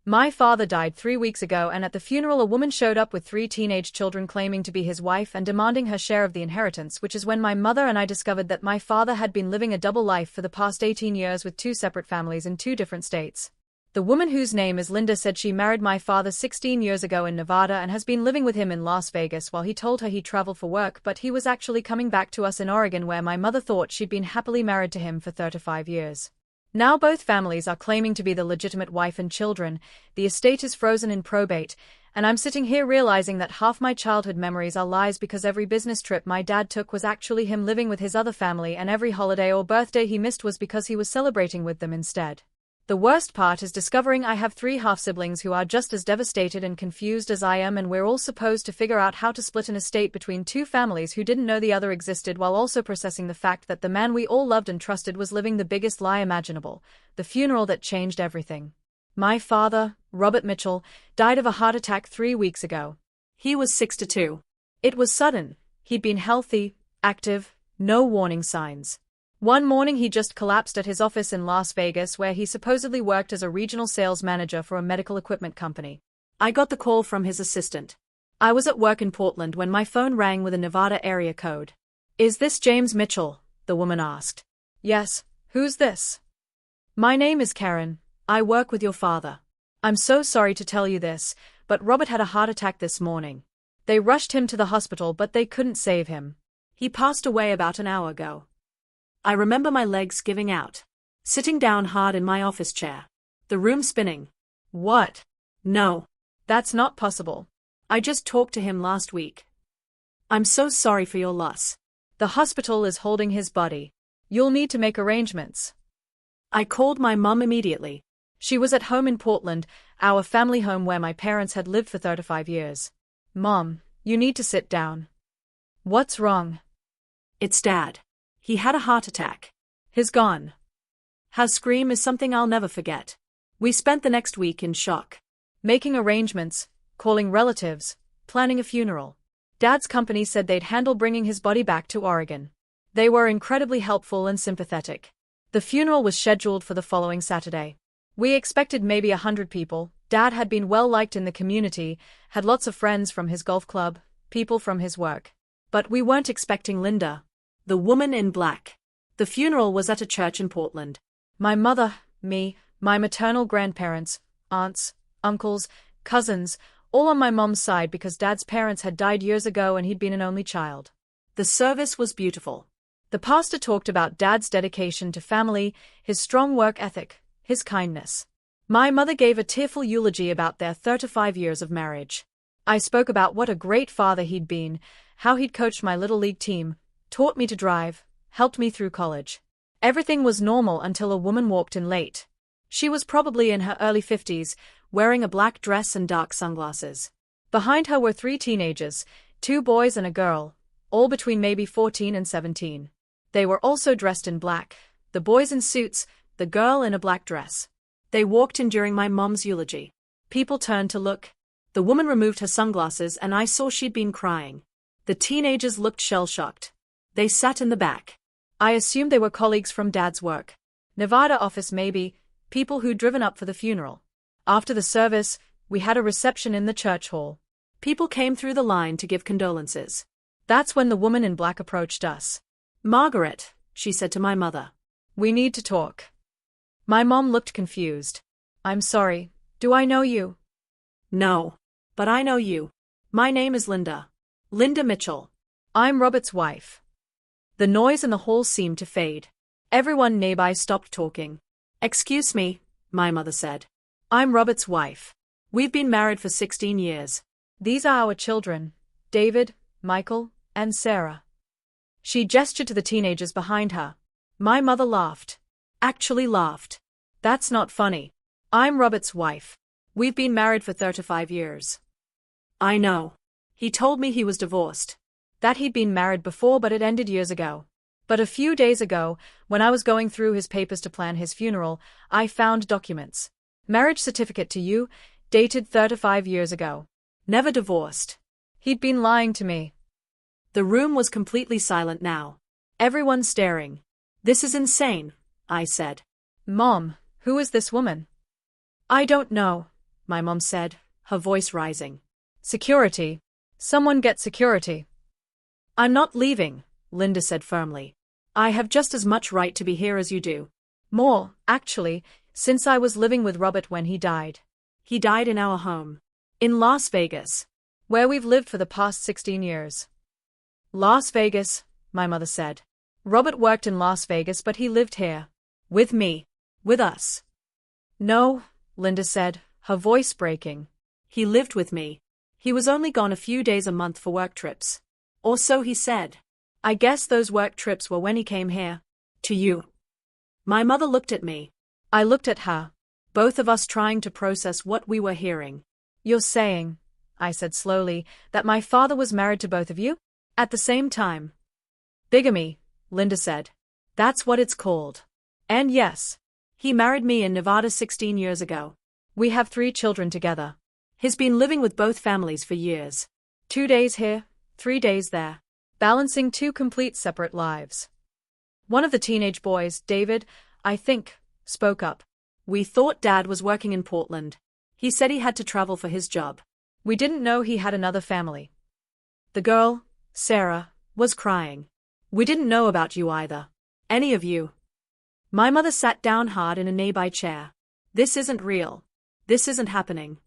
My father died 3 weeks ago, and at the funeral a woman showed up with 3 teenage children claiming to be his wife and demanding her share of the inheritance, which is when my mother and I discovered that my father had been living a double life for the past 18 years with 2 separate families in 2 different states. The woman, whose name is Linda, said she married my father 16 years ago in Nevada and has been living with him in Las Vegas while he told her he traveled for work, but he was actually coming back to us in Oregon, where my mother thought she'd been happily married to him for 35 years. Now both families are claiming to be the legitimate wife and children, the estate is frozen in probate, and I'm sitting here realizing that half my childhood memories are lies because every business trip my dad took was actually him living with his other family, and every holiday or birthday he missed was because he was celebrating with them instead. The worst part is discovering I have 3 half-siblings who are just as devastated and confused as I am, and we're all supposed to figure out how to split an estate between 2 families who didn't know the other existed, while also processing the fact that the man we all loved and trusted was living the biggest lie imaginable, the funeral that changed everything. My father, Robert Mitchell, died of a heart attack 3 weeks ago. He was 62. It was sudden. He'd been healthy, active, no warning signs. One morning he just collapsed at his office in Las Vegas, where he supposedly worked as a regional sales manager for a medical equipment company. I got the call from his assistant. I was at work in Portland when my phone rang with a Nevada area code. "Is this James Mitchell?" the woman asked. "Yes, who's this?" "My name is Karen. I work with your father. I'm so sorry to tell you this, but Robert had a heart attack this morning. They rushed him to the hospital, but they couldn't save him. He passed away about an hour ago." I remember my legs giving out. Sitting down hard in my office chair. The room spinning. What? No. That's not possible. I just talked to him last week. I'm so sorry for your loss. The hospital is holding his body. You'll need to make arrangements. I called my mum immediately. She was at home in Portland, our family home where my parents had lived for 35 years. "Mom, you need to sit down." "What's wrong?" "It's Dad. He had a heart attack. He's gone." Her scream is something I'll never forget. We spent the next week in shock. Making arrangements, calling relatives, planning a funeral. Dad's company said they'd handle bringing his body back to Oregon. They were incredibly helpful and sympathetic. The funeral was scheduled for the following Saturday. We expected maybe 100 people. Dad had been well liked in the community, had lots of friends from his golf club, people from his work. But we weren't expecting Linda, the woman in black. The funeral was at a church in Portland. My mother, me, my maternal grandparents, aunts, uncles, cousins, all on my mom's side because Dad's parents had died years ago and he'd been an only child. The service was beautiful. The pastor talked about Dad's dedication to family, his strong work ethic, his kindness. My mother gave a tearful eulogy about their 35 years of marriage. I spoke about what a great father he'd been, how he'd coached my little league team, taught me to drive, helped me through college. Everything was normal until a woman walked in late. She was probably in her early 50s, wearing a black dress and dark sunglasses. Behind her were 3 teenagers, 2 boys and a girl, all between maybe 14 and 17. They were also dressed in black, the boys in suits, the girl in a black dress. They walked in during my mom's eulogy. People turned to look. The woman removed her sunglasses and I saw she'd been crying. The teenagers looked shell-shocked. They sat in the back. I assumed they were colleagues from Dad's work. Nevada office maybe, people who'd driven up for the funeral. After the service, we had a reception in the church hall. People came through the line to give condolences. That's when the woman in black approached us. "Margaret," she said to my mother. "We need to talk." My mom looked confused. "I'm sorry, do I know you?" "No. But I know you. My name is Linda. Linda Mitchell. I'm Robert's wife." The noise in the hall seemed to fade. Everyone nearby stopped talking. "Excuse me," my mother said. "I'm Robert's wife. We've been married for 16 years. These are our children, David, Michael, and Sarah." She gestured to the teenagers behind her. My mother laughed. Actually laughed. "That's not funny. I'm Robert's wife. We've been married for 35 years. "I know. He told me he was divorced. That he'd been married before but it ended years ago. But a few days ago, when I was going through his papers to plan his funeral, I found documents. Marriage certificate to you, dated 35 years ago. Never divorced. He'd been lying to me." The room was completely silent now. Everyone staring. "This is insane," I said. "Mom, who is this woman?" "I don't know," my mom said, her voice rising. Security. Someone get security. I'm not leaving, Linda said firmly. I have just as much right to be here as you do. More, actually, since I was living with Robert when he died. He died in our home. In Las Vegas. Where we've lived for the past 16 years. Las Vegas, my mother said. Robert worked in Las Vegas, but he lived here. With me. With us. No, Linda said, her voice breaking. He lived with me. He was only gone a few days a month for work trips. Or so he said. I guess those work trips were when he came here. To you. My mother looked at me. I looked at her. Both of us trying to process what we were hearing. You're saying, I said slowly, that my father was married to both of you? At the same time. Bigamy, Linda said. That's what it's called. And yes. He married me in Nevada 16 years ago. We have 3 children together. He's been living with both families for years. 2 days here, 3 days there. Balancing 2 complete separate lives. One of the teenage boys, David, I think, spoke up. We thought Dad was working in Portland. He said he had to travel for his job. We didn't know he had another family. The girl, Sarah, was crying. We didn't know about you either. Any of you. My mother sat down hard in a nearby chair. This isn't real. This isn't happening.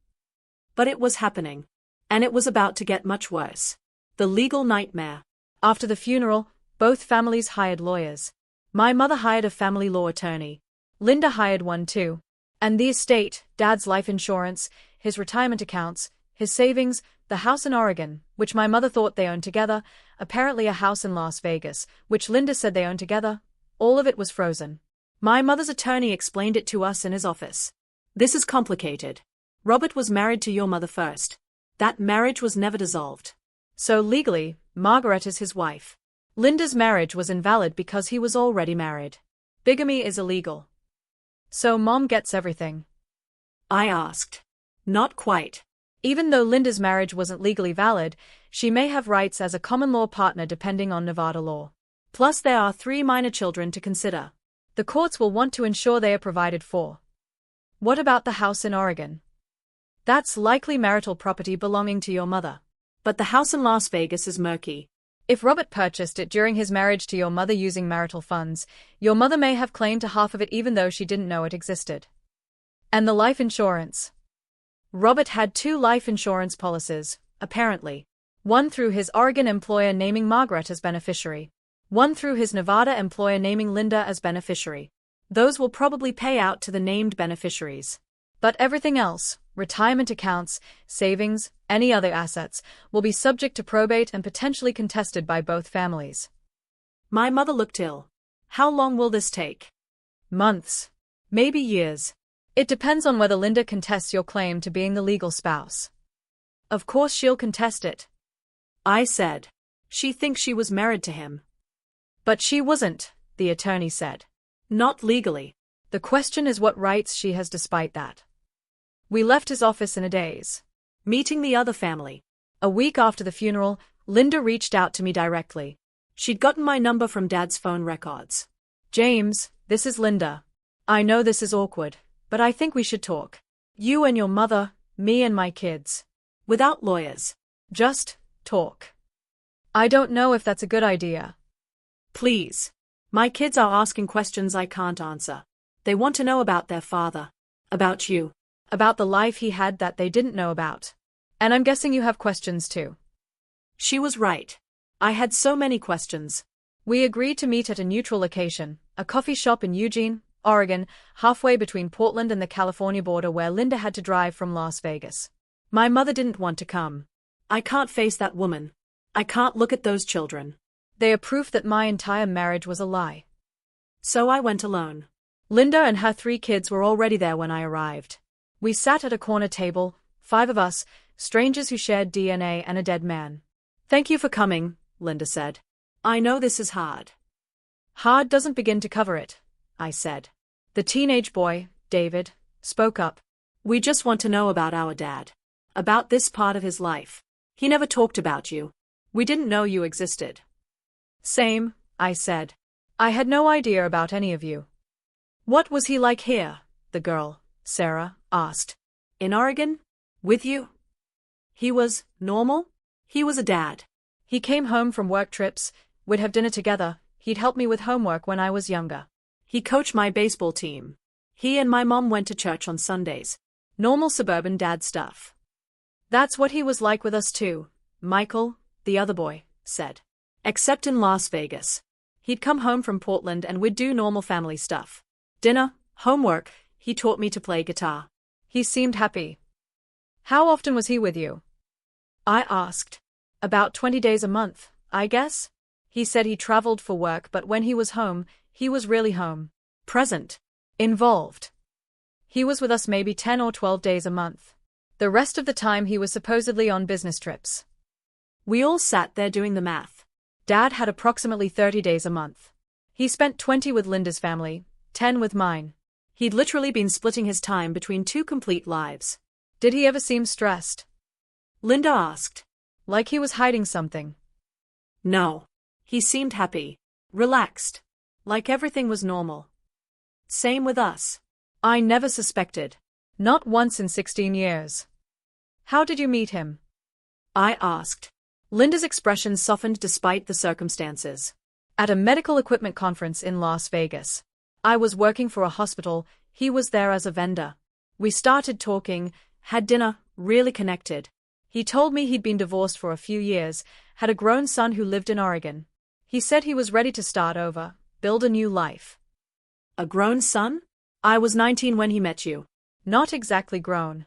But it was happening. And it was about to get much worse. The legal nightmare. After the funeral, both families hired lawyers. My mother hired a family law attorney. Linda hired one too. And the estate, Dad's life insurance, his retirement accounts, his savings, the house in Oregon, which my mother thought they owned together, apparently a house in Las Vegas, which Linda said they owned together, all of it was frozen. My mother's attorney explained it to us in his office. This is complicated. Robert was married to your mother first. That marriage was never dissolved. So legally, Margaret is his wife. Linda's marriage was invalid because he was already married. Bigamy is illegal. So Mom gets everything. I asked. Not quite. Even though Linda's marriage wasn't legally valid, she may have rights as a common-law partner depending on Nevada law. Plus there are 3 minor children to consider. The courts will want to ensure they are provided for. What about the house in Oregon? That's likely marital property belonging to your mother. But the house in Las Vegas is murky. If Robert purchased it during his marriage to your mother using marital funds, your mother may have claimed to half of it even though she didn't know it existed. And the life insurance. Robert had 2 life insurance policies, apparently. One through his Oregon employer naming Margaret as beneficiary. One through his Nevada employer naming Linda as beneficiary. Those will probably pay out to the named beneficiaries. But everything else, retirement accounts, savings, any other assets, will be subject to probate and potentially contested by both families. My mother looked ill. How long will this take? Months. Maybe years. It depends on whether Linda contests your claim to being the legal spouse. Of course she'll contest it. I said. She thinks she was married to him. But she wasn't, the attorney said. Not legally. The question is what rights she has despite that. We left his office in a daze. Meeting the other family. A week after the funeral, Linda reached out to me directly. She'd gotten my number from Dad's phone records. James, this is Linda. I know this is awkward, but I think we should talk. You and your mother, me and my kids. Without lawyers. Just talk. I don't know if that's a good idea. Please. My kids are asking questions I can't answer. They want to know about their father. About you. About the life he had that they didn't know about. And I'm guessing you have questions too. She was right. I had so many questions. We agreed to meet at a neutral location, a coffee shop in Eugene, Oregon, halfway between Portland and the California border where Linda had to drive from Las Vegas. My mother didn't want to come. I can't face that woman. I can't look at those children. They are proof that my entire marriage was a lie. So I went alone. Linda and her 3 kids were already there when I arrived. We sat at a corner table, 5 of us, strangers who shared DNA and a dead man. Thank you for coming, Linda said. I know this is hard. Hard doesn't begin to cover it, I said. The teenage boy, David, spoke up. We just want to know about our dad. About this part of his life. He never talked about you. We didn't know you existed. Same, I said. I had no idea about any of you. What was he like here? The girl, Sarah, asked. In Oregon? With you? He was normal? He was a dad. He came home from work trips, we'd have dinner together, he'd help me with homework when I was younger. He coached my baseball team. He and my mom went to church on Sundays. Normal suburban dad stuff. That's what he was like with us too, Michael, the other boy, said. Except in Las Vegas. He'd come home from Portland and we'd do normal family stuff. Dinner, homework, he taught me to play guitar. He seemed happy. How often was he with you? I asked. About 20 days a month, I guess. He said he traveled for work, but when he was home, he was really home. Present. Involved. He was with us maybe 10 or 12 days a month. The rest of the time he was supposedly on business trips. We all sat there doing the math. Dad had approximately 30 days a month. He spent 20 with Linda's family, 10 with mine. He'd literally been splitting his time between two complete lives. Did he ever seem stressed? Linda asked. Like he was hiding something? No. He seemed happy. Relaxed. Like everything was normal. Same with us. I never suspected. Not once in 16 years. How did you meet him? I asked. Linda's expression softened despite the circumstances. At a medical equipment conference in Las Vegas. I was working for a hospital, he was there as a vendor. We started talking, had dinner, really connected. He told me he'd been divorced for a few years, had a grown son who lived in Oregon. He said he was ready to start over, build a new life. A grown son? I was 19 when he met you. Not exactly grown.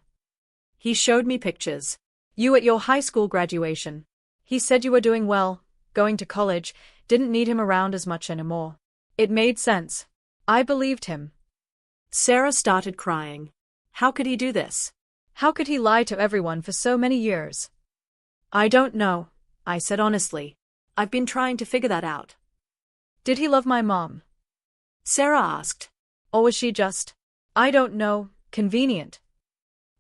He showed me pictures. You at your high school graduation. He said you were doing well, going to college, didn't need him around as much anymore. It made sense. I believed him. Sarah started crying. How could he do this? How could he lie to everyone for so many years? I don't know, I said honestly. I've been trying to figure that out. Did he love my mom? Sarah asked. Or was she just, I don't know, convenient?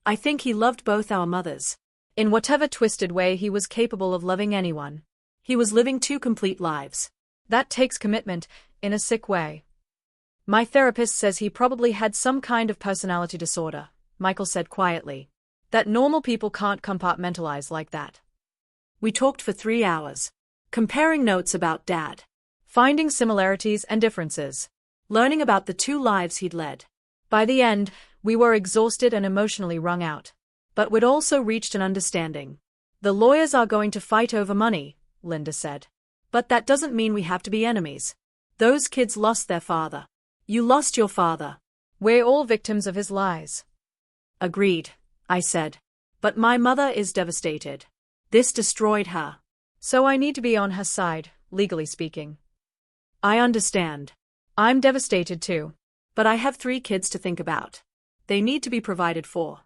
I think he loved both our mothers. In whatever twisted way he was capable of loving anyone. He was living two complete lives. That takes commitment, in a sick way. My therapist says he probably had some kind of personality disorder, Michael said quietly. That normal people can't compartmentalize like that. We talked for 3 hours. Comparing notes about Dad. Finding similarities and differences. Learning about the two lives he'd led. By the end, we were exhausted and emotionally wrung out. But we'd also reached an understanding. The lawyers are going to fight over money, Linda said. But that doesn't mean we have to be enemies. Those kids lost their father. You lost your father. We're all victims of his lies. Agreed, I said. But my mother is devastated. This destroyed her. So I need to be on her side, legally speaking. I understand. I'm devastated too. But I have 3 kids to think about. They need to be provided for.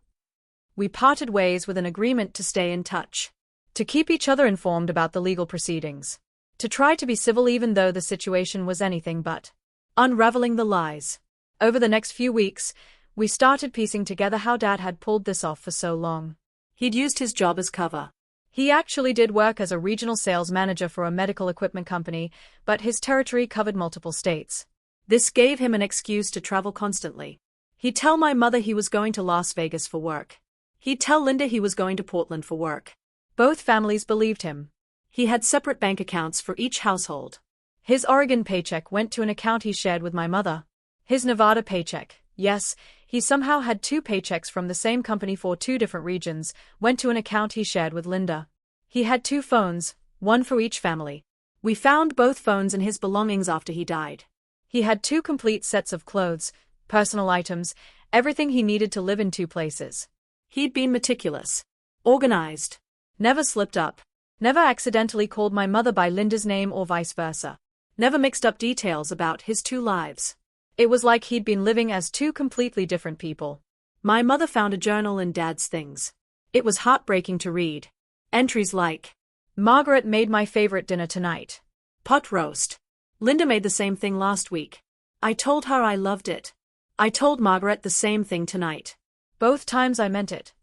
We parted ways with an agreement to stay in touch. To keep each other informed about the legal proceedings. To try to be civil even though the situation was anything but. Unraveling the lies. Over the next few weeks, we started piecing together how Dad had pulled this off for so long. He'd used his job as cover. He actually did work as a regional sales manager for a medical equipment company, but his territory covered multiple states. This gave him an excuse to travel constantly. He'd tell my mother he was going to Las Vegas for work. He'd tell Linda he was going to Portland for work. Both families believed him. He had separate bank accounts for each household. His Oregon paycheck went to an account he shared with my mother. His Nevada paycheck, yes, he somehow had 2 paychecks from the same company for 2 different regions, went to an account he shared with Linda. He had 2 phones, one for each family. We found both phones and his belongings after he died. He had 2 complete sets of clothes, personal items, everything he needed to live in 2 places. He'd been meticulous. Organized. Never slipped up. Never accidentally called my mother by Linda's name or vice versa. Never mixed up details about his 2 lives. It was like he'd been living as 2 completely different people. My mother found a journal in Dad's things. It was heartbreaking to read. Entries like, Margaret made my favorite dinner tonight. Pot roast. Linda made the same thing last week. I told her I loved it. I told Margaret the same thing tonight. Both times I meant it.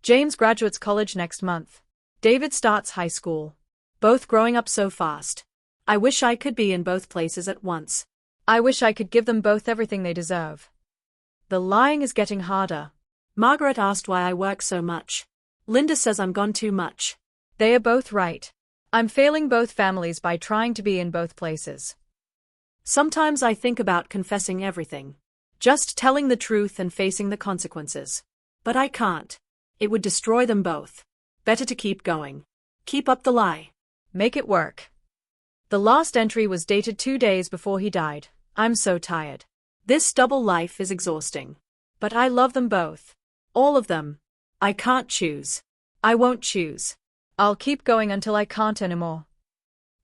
James graduates college next month. David starts high school. Both growing up so fast. I wish I could be in both places at once. I wish I could give them both everything they deserve. The lying is getting harder. Margaret asked why I work so much. Linda says I'm gone too much. They are both right. I'm failing both families by trying to be in both places. Sometimes I think about confessing everything. Just telling the truth and facing the consequences. But I can't. It would destroy them both. Better to keep going. Keep up the lie. Make it work. The last entry was dated 2 days before he died. I'm so tired. This double life is exhausting. But I love them both. All of them. I can't choose. I won't choose. I'll keep going until I can't anymore.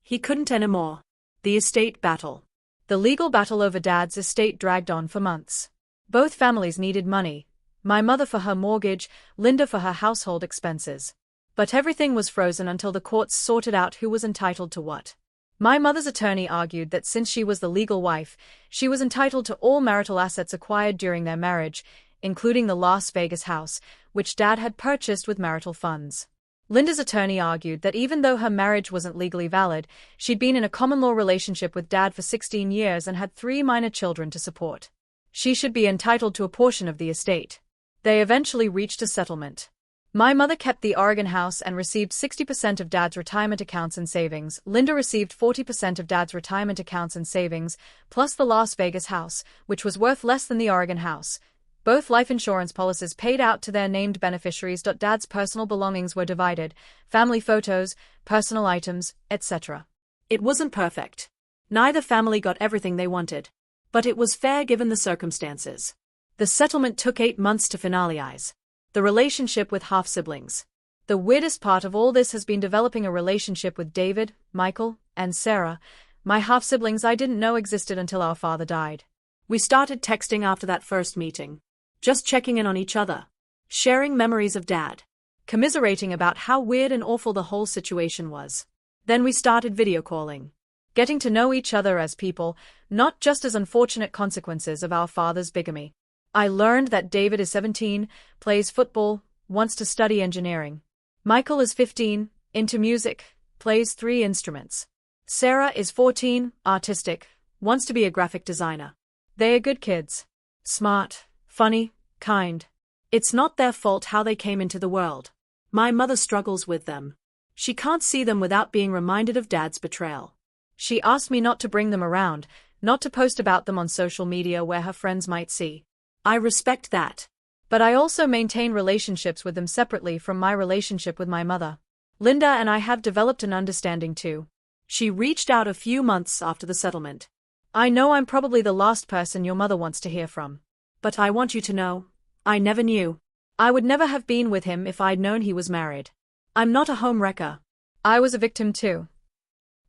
He couldn't anymore. The estate battle. The legal battle over Dad's estate dragged on for months. Both families needed money. My mother for her mortgage, Linda for her household expenses. But everything was frozen until the courts sorted out who was entitled to what. My mother's attorney argued that since she was the legal wife, she was entitled to all marital assets acquired during their marriage, including the Las Vegas house, which Dad had purchased with marital funds. Linda's attorney argued that even though her marriage wasn't legally valid, she'd been in a common-law relationship with Dad for 16 years and had 3 minor children to support. She should be entitled to a portion of the estate. They eventually reached a settlement. My mother kept the Oregon house and received 60% of Dad's retirement accounts and savings. Linda received 40% of Dad's retirement accounts and savings, plus the Las Vegas house, which was worth less than the Oregon house. Both life insurance policies paid out to their named beneficiaries. Dad's personal belongings were divided, family photos, personal items, etc. It wasn't perfect. Neither family got everything they wanted. But it was fair given the circumstances. The settlement took 8 months to finalize. The relationship with half-siblings. The weirdest part of all this has been developing a relationship with David, Michael, and Sarah, my half-siblings I didn't know existed until our father died. We started texting after that first meeting. Just checking in on each other. Sharing memories of Dad. Commiserating about how weird and awful the whole situation was. Then we started video calling. Getting to know each other as people, not just as unfortunate consequences of our father's bigamy. I learned that David is 17, plays football, wants to study engineering. Michael is 15, into music, plays 3 instruments. Sarah is 14, artistic, wants to be a graphic designer. They are good kids. Smart, funny, kind. It's not their fault how they came into the world. My mother struggles with them. She can't see them without being reminded of Dad's betrayal. She asked me not to bring them around, not to post about them on social media where her friends might see. I respect that. But I also maintain relationships with them separately from my relationship with my mother. Linda and I have developed an understanding too. She reached out a few months after the settlement. I know I'm probably the last person your mother wants to hear from. But I want you to know, I never knew. I would never have been with him if I'd known he was married. I'm not a home wrecker. I was a victim too.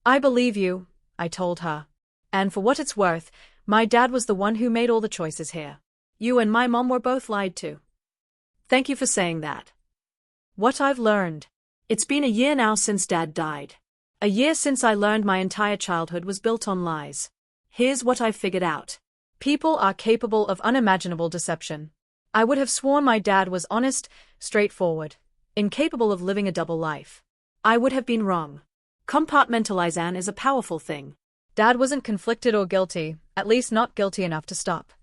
I believe you, I told her. And for what it's worth, my dad was the one who made all the choices here. You and my mom were both lied to. Thank you for saying that. What I've learned. It's been a year now since Dad died. A year since I learned my entire childhood was built on lies. Here's what I've figured out. People are capable of unimaginable deception. I would have sworn my dad was honest, straightforward, incapable of living a double life. I would have been wrong. Compartmentalization is a powerful thing. Dad wasn't conflicted or guilty, at least not guilty enough to stop.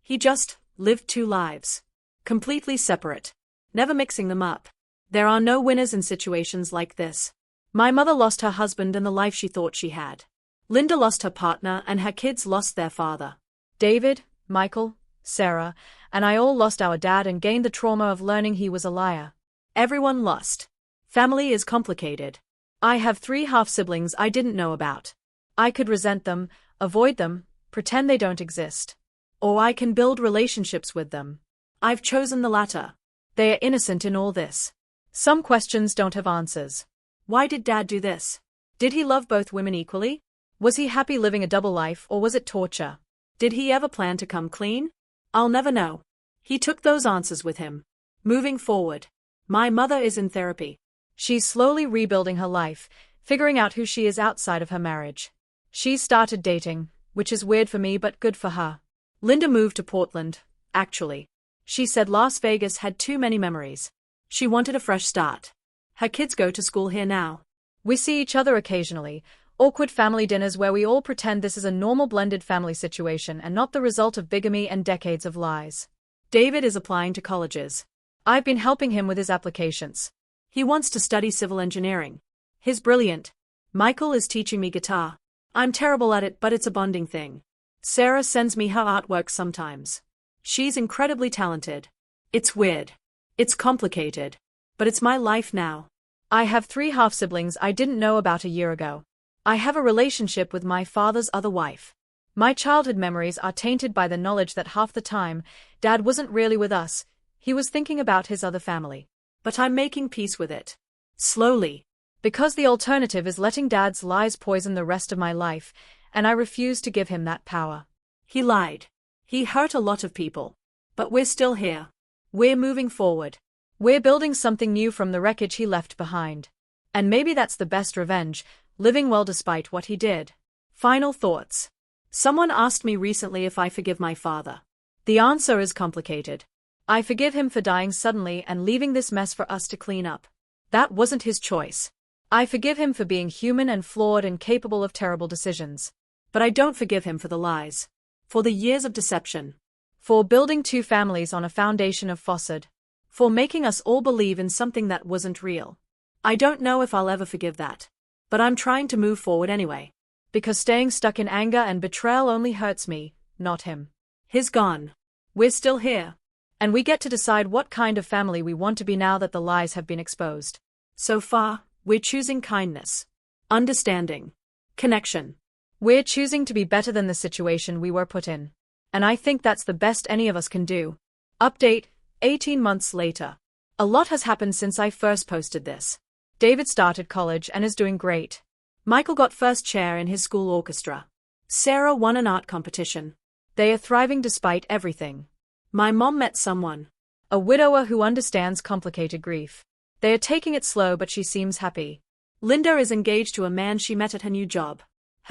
He just lived 2 lives. Completely separate. Never mixing them up. There are no winners in situations like this. My mother lost her husband and the life she thought she had. Linda lost her partner and her kids lost their father. David, Michael, Sarah, and I all lost our dad and gained the trauma of learning he was a liar. Everyone lost. Family is complicated. I have 3 half-siblings I didn't know about. I could resent them, avoid them, pretend they don't exist. Or I can build relationships with them. I've chosen the latter. They are innocent in all this. Some questions don't have answers. Why did Dad do this? Did he love both women equally? Was he happy living a double life or was it torture? Did he ever plan to come clean? I'll never know. He took those answers with him. Moving forward. My mother is in therapy. She's slowly rebuilding her life, figuring out who she is outside of her marriage. She's started dating, which is weird for me but good for her. Linda moved to Portland, actually. She said Las Vegas had too many memories. She wanted a fresh start. Her kids go to school here now. We see each other occasionally, awkward family dinners where we all pretend this is a normal blended family situation and not the result of bigamy and decades of lies. David is applying to colleges. I've been helping him with his applications. He wants to study civil engineering. He's brilliant. Michael is teaching me guitar. I'm terrible at it, but it's a bonding thing. Sarah sends me her artwork sometimes. She's incredibly talented. It's weird. It's complicated. But it's my life now. I have 3 half-siblings I didn't know about a year ago. I have a relationship with my father's other wife. My childhood memories are tainted by the knowledge that half the time, Dad wasn't really with us, he was thinking about his other family. But I'm making peace with it. Slowly. Because the alternative is letting Dad's lies poison the rest of my life, and I refuse to give him that power. He lied. He hurt a lot of people. But we're still here. We're moving forward. We're building something new from the wreckage he left behind. And maybe that's the best revenge, living well despite what he did. Final thoughts. Someone asked me recently if I forgive my father. The answer is complicated. I forgive him for dying suddenly and leaving this mess for us to clean up. That wasn't his choice. I forgive him for being human and flawed and capable of terrible decisions. But I don't forgive him for the lies. For the years of deception. For building 2 families on a foundation of falsehood. For making us all believe in something that wasn't real. I don't know if I'll ever forgive that. But I'm trying to move forward anyway. Because staying stuck in anger and betrayal only hurts me, not him. He's gone. We're still here. And we get to decide what kind of family we want to be now that the lies have been exposed. So far, we're choosing kindness. Understanding. Connection. We're choosing to be better than the situation we were put in. And I think that's the best any of us can do. Update, 18 months later. A lot has happened since I first posted this. David started college and is doing great. Michael got first chair in his school orchestra. Sarah won an art competition. They are thriving despite everything. My mom met someone. A widower who understands complicated grief. They are taking it slow, but she seems happy. Linda is engaged to a man she met at her new job.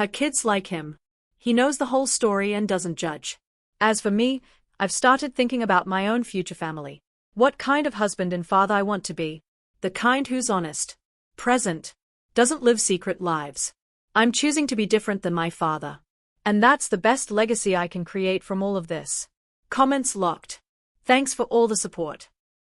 Her kids like him. He knows the whole story and doesn't judge. As for me, I've started thinking about my own future family. What kind of husband and father I want to be. The kind who's honest. Present. Doesn't live secret lives. I'm choosing to be different than my father. And that's the best legacy I can create from all of this. Comments locked. Thanks for all the support.